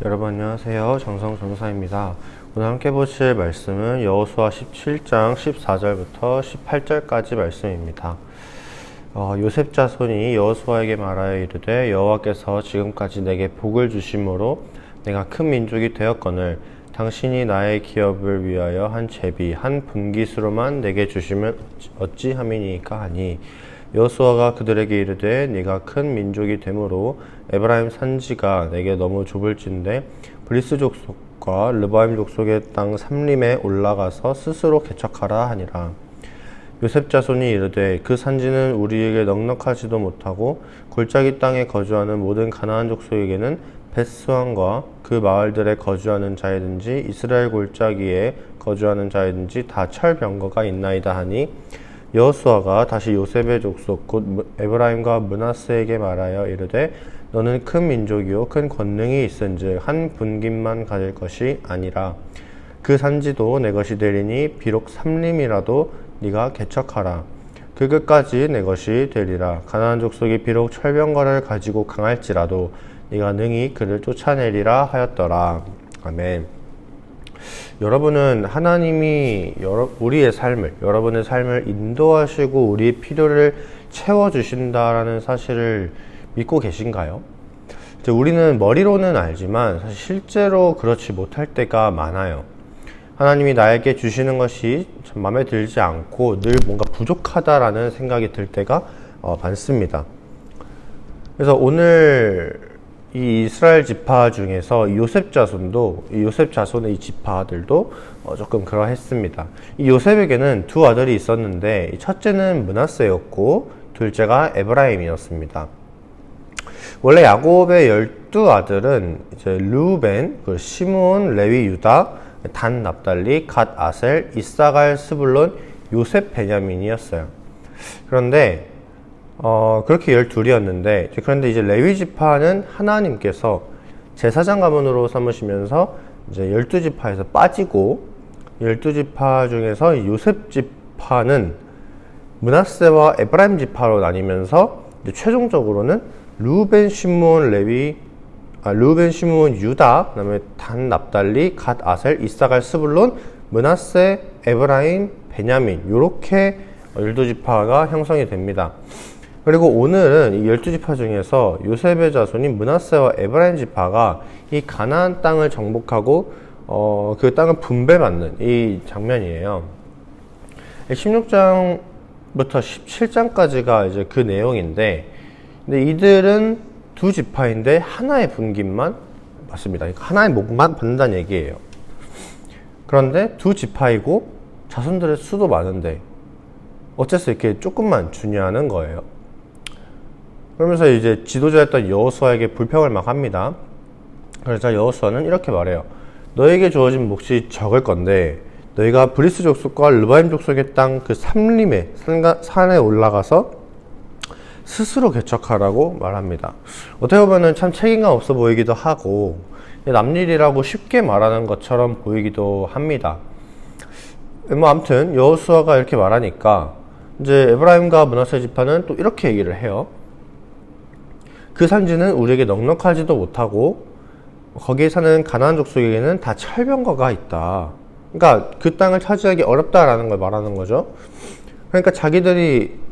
여러분 안녕하세요. 정성 전사입니다. 오늘 함께 보실 말씀은 여호수아 17장 14절부터 18절까지 말씀입니다. 요셉 자손이 여호수아에게 말하여 이르되 여호와께서 지금까지 내게 복을 주심으로 내가 큰 민족이 되었거늘 당신이 나의 기업을 위하여 한 제비 한 분깃으로만 내게 주시면 어찌함이니까 하니 여호수아가 그들에게 이르되 네가 큰 민족이 되므로 에브라임 산지가 내게 너무 좁을진대 브리스 족속과 르바임 족속의 땅 삼림에 올라가서 스스로 개척하라 하니라. 요셉 자손이 이르되 그 산지는 우리에게 넉넉하지도 못하고 골짜기 땅에 거주하는 모든 가나안 족속에게는 벳수안과 그 마을들에 거주하는 자이든지 이스라엘 골짜기에 거주하는 자이든지 다 철병거가 있나이다 하니 여호수아가 다시 요셉의 족속 곧 에브라임과 므낫세에게 말하여 이르되 너는 큰 민족이요 큰 권능이 있은즉 한 분깃만 가질 것이 아니라 그 산지도 내 것이 되리니 비록 삼림이라도 네가 개척하라. 그 끝까지 내 것이 되리라. 가나안 족속이 비록 철병거를 가지고 강할지라도 네가 능히 그를 쫓아내리라 하였더라. 아멘. 여러분은 하나님이 우리의 삶을, 여러분의 삶을 인도하시고 우리의 필요를 채워주신다라는 사실을 믿고 계신가요? 우리는 머리로는 알지만 사실 실제로 그렇지 못할 때가 많아요. 하나님이 나에게 주시는 것이 참 마음에 들지 않고 늘 뭔가 부족하다라는 생각이 들 때가 많습니다. 그래서 오늘 이 이스라엘 지파 중에서 요셉 자손의 이 지파들도 조금 그러했습니다. 이 요셉에게는 두 아들이 있었는데 첫째는 므낫세였고 둘째가 에브라임이었습니다. 원래 야곱의 12아들은 이제 르우벤, 시므온, 레위, 유다, 단, 납달리, 갓, 아셀, 이사갈, 스불론, 요셉, 베냐민이었어요. 그런데 그렇게 12이었는데, 그런데 이제 레위 지파는 하나님께서 제사장 가문으로 삼으시면서 이제 12지파에서 빠지고 12지파 중에서 요셉 지파는 므낫세와 에브라임 지파로 나뉘면서 이제 최종적으로는 르우벤, 시므온, 유다, 그다음에 단, 납달리, 갓, 아셀, 이사갈, 스불론, 므낫세, 에브라임, 베냐민 이렇게 12지파가 형성이 됩니다. 그리고 오늘은 이 12지파 중에서 요셉의 자손인 므낫세와 에브라임 지파가 이 가나안 땅을 정복하고 그 땅을 분배받는 이 장면이에요. 16장부터 17장까지가 이제 그 내용인데, 근데 이들은 두 지파인데 하나의 분깃만 받습니다. 하나의 목만 받는다는 얘기예요. 그런데 두 지파이고 자손들의 수도 많은데 어째서 이렇게 조금만 주냐는 거예요. 그러면서 이제 지도자였던 여호수아에게 불평을 막 합니다. 그래서 여호수아는 이렇게 말해요. 너에게 주어진 몫이 적을 건데 너희가 브리스 족속과 르바임 족속의 땅 그 삼림에 산에 올라가서 스스로 개척하라고 말합니다. 어떻게 보면 참 책임감 없어 보이기도 하고 남일이라고 쉽게 말하는 것처럼 보이기도 합니다. 아무튼 여호수아가 이렇게 말하니까 이제 에브라임과 므낫세 지파는 또 이렇게 얘기를 해요. 그 산지는 우리에게 넉넉하지도 못하고 거기에 사는 가나안 족속에게는 다 철병거가 있다. 그러니까 그 땅을 차지하기 어렵다라는 걸 말하는 거죠. 그러니까 자기들이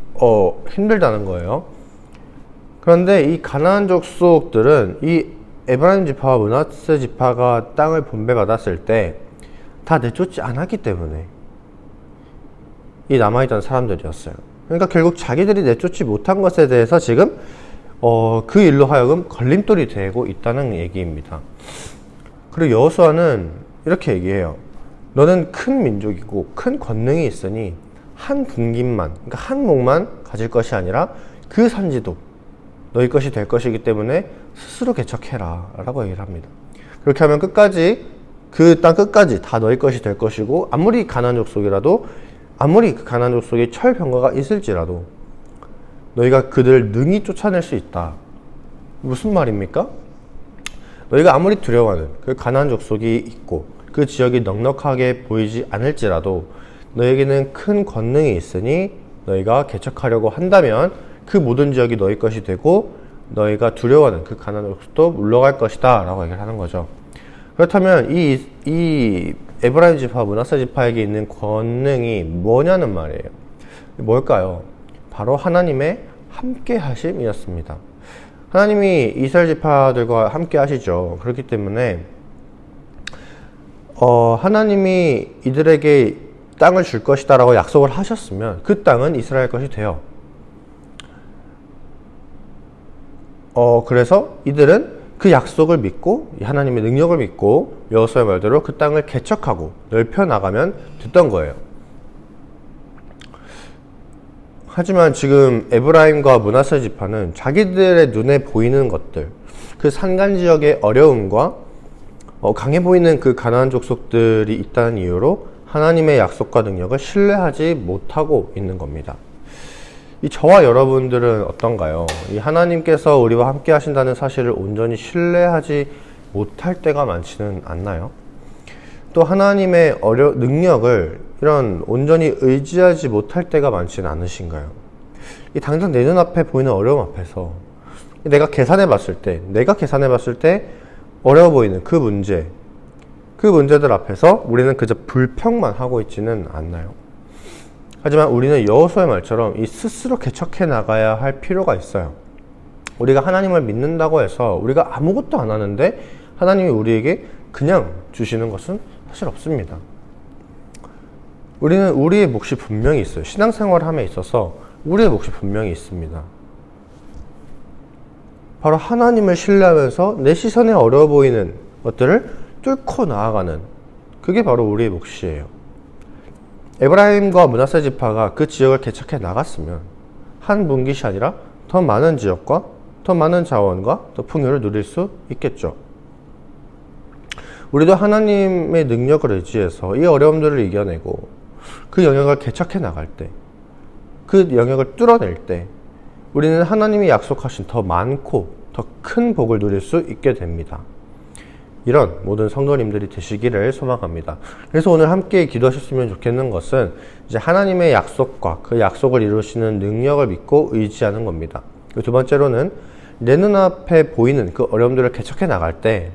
힘들다는 거예요. 그런데 이 가나안 족속들은 이 에브라임 지파와 므낫세 지파가 땅을 분배받았을 때 다 내쫓지 않았기 때문에 이 남아있던 사람들이었어요. 그러니까 결국 자기들이 내쫓지 못한 것에 대해서 지금 그 일로 하여금 걸림돌이 되고 있다는 얘기입니다. 그리고 여호수아는 이렇게 얘기해요. 너는 큰 민족이고 큰 권능이 있으니 한 분깃만, 그러니까 한 목만 가질 것이 아니라 그 산지도 너희 것이 될 것이기 때문에 스스로 개척해라 라고 얘기를 합니다. 그렇게 하면 끝까지 그 땅 끝까지 다 너희 것이 될 것이고 아무리 가나안 족속이라도 아무리 그 가나안 족속에 철병거가 있을지라도 너희가 그들을 능히 쫓아낼 수 있다. 무슨 말입니까? 너희가 아무리 두려워하는 그 가나안 족속이 있고 그 지역이 넉넉하게 보이지 않을지라도 너에게는 큰 권능이 있으니 너희가 개척하려고 한다면 그 모든 지역이 너희 것이 되고 너희가 두려워하는 그 가나안 족속도 물러갈 것이다 라고 얘기를 하는 거죠. 그렇다면 이 에브라임 지파, 므낫세 지파에게 있는 권능이 뭐냐는 말이에요. 뭘까요? 바로 하나님의 함께 하심이었습니다. 하나님이 이스라엘 지파들과 함께 하시죠. 그렇기 때문에 하나님이 이들에게 땅을 줄 것이다 라고 약속을 하셨으면 그 땅은 이스라엘 것이 돼요. 그래서 이들은 그 약속을 믿고 하나님의 능력을 믿고 여호수아의 말대로 그 땅을 개척하고 넓혀나가면 됐던 거예요. 하지만 지금 에브라임과 므낫세 지파는 자기들의 눈에 보이는 것들, 그 산간지역의 어려움과 강해 보이는 그 가나안 족속들이 있다는 이유로 하나님의 약속과 능력을 신뢰하지 못하고 있는 겁니다. 이 저와 여러분들은 어떤가요? 이 하나님께서 우리와 함께 하신다는 사실을 온전히 신뢰하지 못할 때가 많지는 않나요? 또 하나님의 능력을 이런 온전히 의지하지 못할 때가 많지는 않으신가요? 이 당장 내 눈앞에 보이는 어려움 앞에서 내가 계산해 봤을 때 어려워 보이는 그 문제들 앞에서 우리는 그저 불평만 하고 있지는 않나요? 하지만 우리는 여호수아의 말처럼 이 스스로 개척해 나가야 할 필요가 있어요. 우리가 하나님을 믿는다고 해서 우리가 아무것도 안 하는데 하나님이 우리에게 그냥 주시는 것은 사실 없습니다. 우리는 우리의 몫이 분명히 있어요. 신앙생활함에 있어서 우리의 몫이 분명히 있습니다. 바로 하나님을 신뢰하면서 내 시선에 어려워 보이는 것들을 뚫고 나아가는, 그게 바로 우리의 몫이에요. 에브라임과 므낫세 지파가 그 지역을 개척해 나갔으면 한 분깃이 아니라 더 많은 지역과 더 많은 자원과 더 풍요를 누릴 수 있겠죠. 우리도 하나님의 능력을 의지해서 이 어려움들을 이겨내고 그 영역을 개척해 나갈 때, 그 영역을 뚫어낼 때 우리는 하나님이 약속하신 더 많고 더 큰 복을 누릴 수 있게 됩니다. 이런 모든 성도님들이 되시기를 소망합니다. 그래서 오늘 함께 기도하셨으면 좋겠는 것은 이제 하나님의 약속과 그 약속을 이루시는 능력을 믿고 의지하는 겁니다. 두 번째로는 내 눈앞에 보이는 그 어려움들을 개척해 나갈 때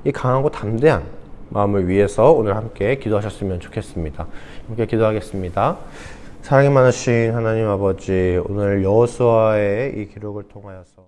이 강하고 담대한 마음을 위해서 오늘 함께 기도하셨으면 좋겠습니다. 함께 기도하겠습니다. 사랑이 많으신 하나님 아버지, 오늘 여호수아의 이 기록을 통하여서